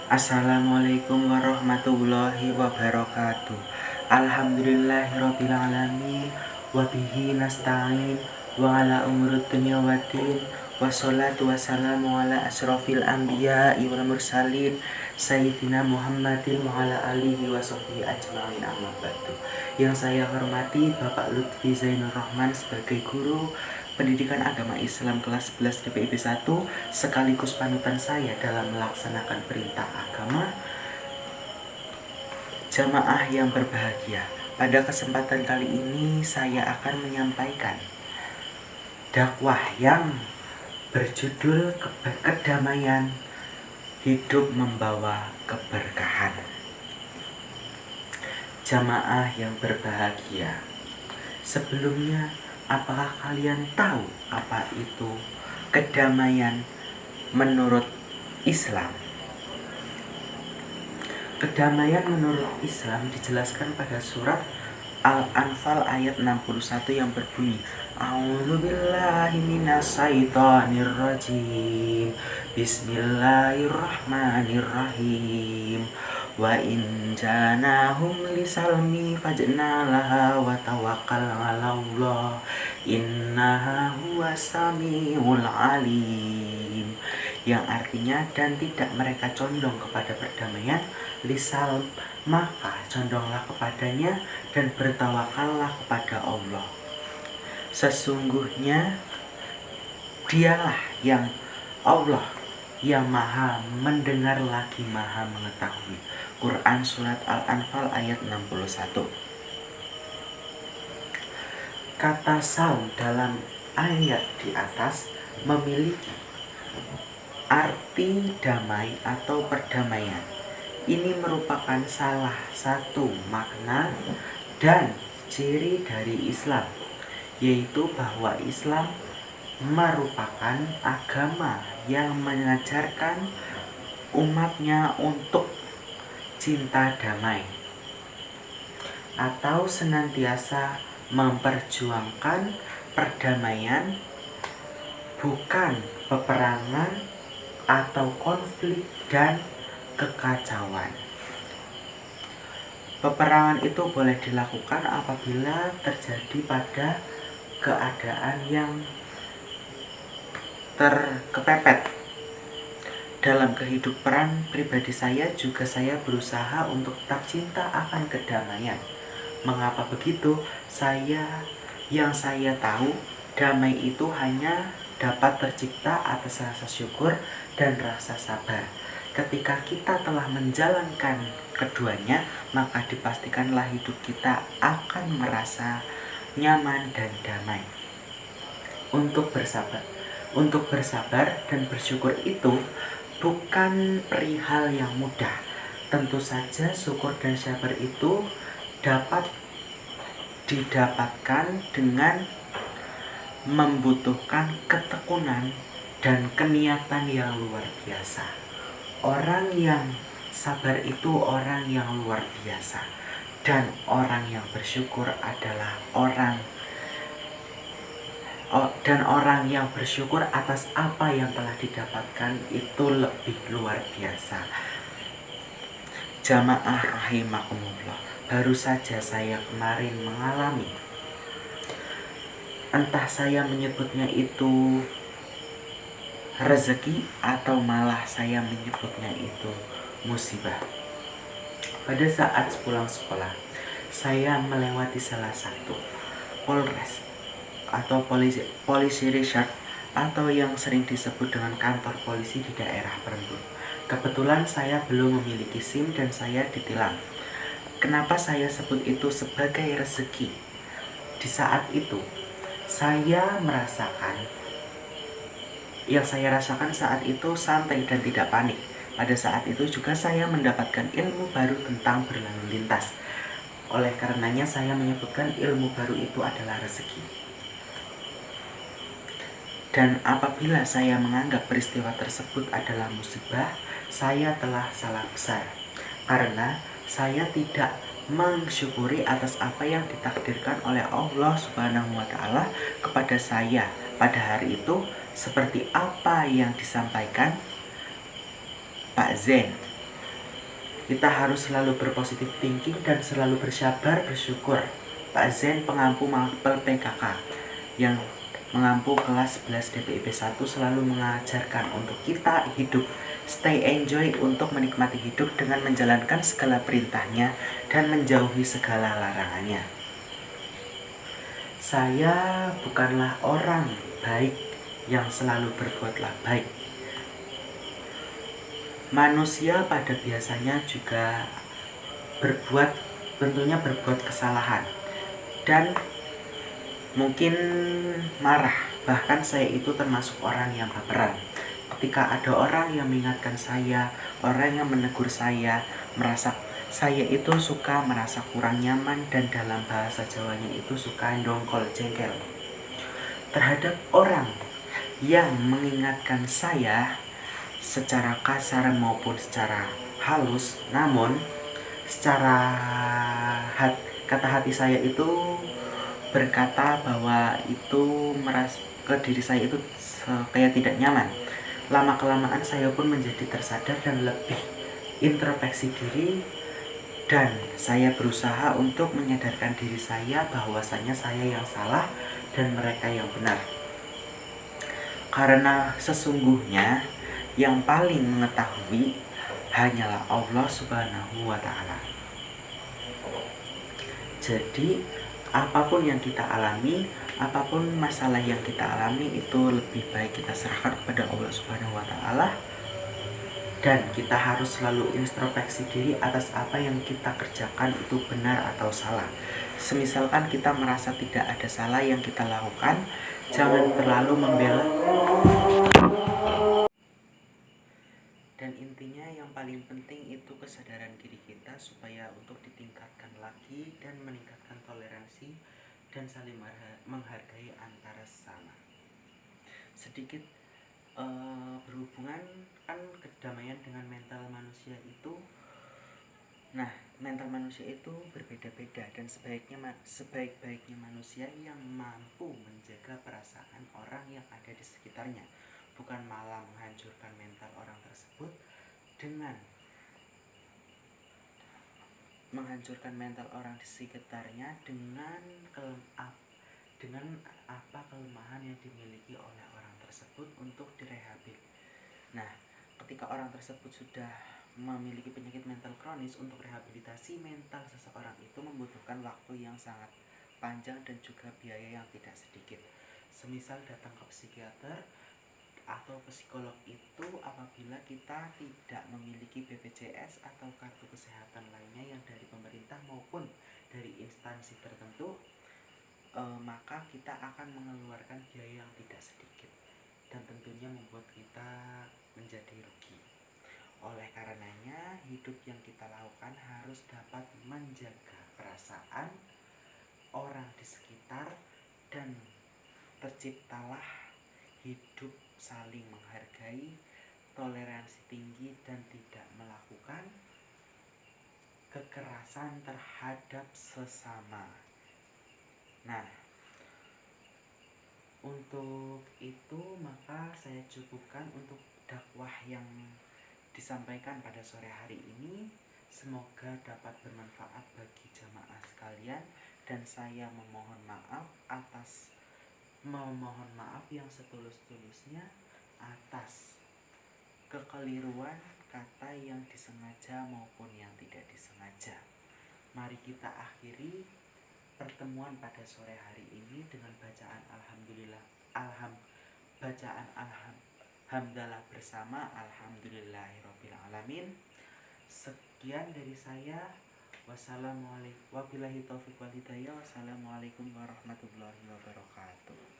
Assalamualaikum warahmatullahi wabarakatuh. Alhamdulillahirabbil alamin wa bihi nasta'in wa ala umurud dunya waddin. Wassalatu wassalamu ala asrofil anbiya'i wal mursalin Sayyidina Muhammadin wa ala alihi wa sahbihi ajma'in, amma ba'du. Yang saya hormati Bapak Lutfi Zainur Rahman sebagai guru Pendidikan Agama Islam kelas 11 DPIP 1 sekaligus panutan saya dalam melaksanakan perintah agama. Jamaah yang berbahagia, pada kesempatan kali ini saya akan menyampaikan dakwah yang berjudul Kedamaian Hidup Membawa Keberkahan. Jamaah yang berbahagia, sebelumnya, apakah kalian tahu apa itu kedamaian menurut Islam? Kedamaian menurut Islam dijelaskan pada surat Al-Anfal ayat 61 yang berbunyi, A'udzubillahi minasyaitonirrajim. Bismillahirrahmanirrahim. Wa in janahum lisalmi fajna laha wa tawakkal 'alallah innaha huwas samiul alim. Yang artinya, dan tidak mereka condong kepada perdamaian lisal, maka condonglah kepadanya dan bertawakallah kepada Allah. Sesungguhnya dialah yang Allah yang maha mendengar lagi maha mengetahui. Quran Surat Al-Anfal ayat 61. Kata saum dalam ayat di atas memiliki arti damai atau perdamaian. Ini merupakan salah satu makna dan ciri dari Islam, yaitu bahwa Islam merupakan agama yang mengajarkan umatnya untuk cinta damai atau senantiasa memperjuangkan perdamaian, bukan peperangan atau konflik dan kekacauan. Peperangan itu boleh dilakukan apabila terjadi pada keadaan yang terkepepet. Dalam kehidupan pribadi saya juga saya berusaha untuk tetap cinta akan kedamaian. Mengapa begitu? Yang saya tahu, damai itu hanya dapat tercipta atas rasa syukur dan rasa sabar. Ketika kita telah menjalankan keduanya, maka dipastikanlah hidup kita akan merasa nyaman dan damai. Untuk bersabar dan bersyukur itu bukan perihal yang mudah. Tentu saja syukur dan sabar itu dapat didapatkan dengan membutuhkan ketekunan dan keniatan yang luar biasa. Orang yang sabar itu orang yang luar biasa, dan orang yang bersyukur adalah orang yang bersyukur atas apa yang telah didapatkan itu lebih luar biasa. Jamaah rahimakumullah, baru saja saya kemarin mengalami, entah saya menyebutnya itu rezeki atau malah saya menyebutnya itu musibah. Pada saat pulang sekolah, saya melewati salah satu polres atau polisi resort atau yang sering disebut dengan kantor polisi di daerah Perembun. Kebetulan saya belum memiliki SIM dan saya ditilang. Kenapa saya sebut itu sebagai rezeki? Di saat itu saya merasakan, yang saya rasakan saat itu santai dan tidak panik. Pada saat itu juga saya mendapatkan ilmu baru tentang berlalu lintas. Oleh karenanya saya menyebutkan ilmu baru itu adalah rezeki. Dan apabila saya menganggap peristiwa tersebut adalah musibah, saya telah salah besar. Karena saya tidak mensyukuri atas apa yang ditakdirkan oleh Allah Subhanahu wa Ta'ala kepada saya pada hari itu, seperti apa yang disampaikan Pak Zen Kita harus selalu berpositif thinking dan selalu bersabar, bersyukur. Pak Zen, pengampu mapel PKK yang mengampu kelas 11 DPIP 1 selalu mengajarkan untuk kita hidup stay enjoy, untuk menikmati hidup dengan menjalankan segala perintahnya dan menjauhi segala larangannya. Saya bukanlah orang baik yang selalu berbuatlah baik. Manusia pada biasanya juga tentunya berbuat kesalahan dan mungkin marah. Bahkan saya itu termasuk orang yang baperan. Ketika ada orang yang mengingatkan saya, orang yang menegur saya, saya itu suka merasa kurang nyaman, dan dalam bahasa Jawanya itu suka dongkol jengkel terhadap orang yang mengingatkan saya secara kasar maupun secara halus. Namun secara kata hati saya itu berkata bahwa itu ke diri saya itu kayak tidak nyaman. Lama kelamaan saya pun menjadi tersadar dan lebih introspeksi diri, dan saya berusaha untuk menyadarkan diri saya bahwasanya saya yang salah dan mereka yang benar. Karena sesungguhnya yang paling mengetahui hanyalah Allah Subhanahu wa Ta'ala. Jadi apapun yang kita alami, apapun masalah yang kita alami, itu lebih baik kita serahkan kepada Allah Subhanahu wa Ta'ala, dan kita harus selalu introspeksi diri atas apa yang kita kerjakan itu benar atau salah. Semisalkan kita merasa tidak ada salah yang kita lakukan, jangan terlalu membela. Dan intinya yang paling penting itu kesadaran diri kita supaya untuk ditingkatkan lagi dan meningkatkan toleransi dan saling menghargai antara sesama. Sedikit berhubungan kan kedamaian dengan mental manusia itu. Nah, mental manusia itu berbeda-beda, dan sebaik-baiknya manusia yang mampu menjaga perasaan orang yang ada di sekitarnya, bukan malah menghancurkan mental orang tersebut dengan menghancurkan mental orang di sekitarnya dengan apa kelemahan yang dimiliki oleh orang tersebut untuk direhabilitasi. Nah, ketika orang tersebut sudah memiliki penyakit mental kronis, untuk rehabilitasi mental seseorang itu membutuhkan waktu yang sangat panjang dan juga biaya yang tidak sedikit. Semisal datang ke psikiater atau psikolog itu apabila kita tidak memiliki BPJS atau kartu kesehatan lainnya yang dari pemerintah maupun dari instansi tertentu, maka kita akan mengeluarkan biaya yang tidak sedikit dan tentunya membuat kita menjadi rugi. Oleh karenanya, hidup yang kita lakukan harus dapat menjaga perasaan orang di sekitar, dan terciptalah hidup saling menghargai, toleransi tinggi, dan tidak melakukan kekerasan terhadap sesama. Nah, untuk itu maka saya cukupkan untuk dakwah yang disampaikan pada sore hari ini. Semoga dapat bermanfaat bagi jamaah sekalian, dan saya memohon maaf yang setulus-tulusnya atas kekeliruan kata yang disengaja maupun yang tidak disengaja. Mari kita akhiri pertemuan pada sore hari ini dengan bacaan hamdalah bersama alhamdulillahirabbil alamin. Sekian dari saya. Wassalamualaikum warahmatullahi wabarakatuh.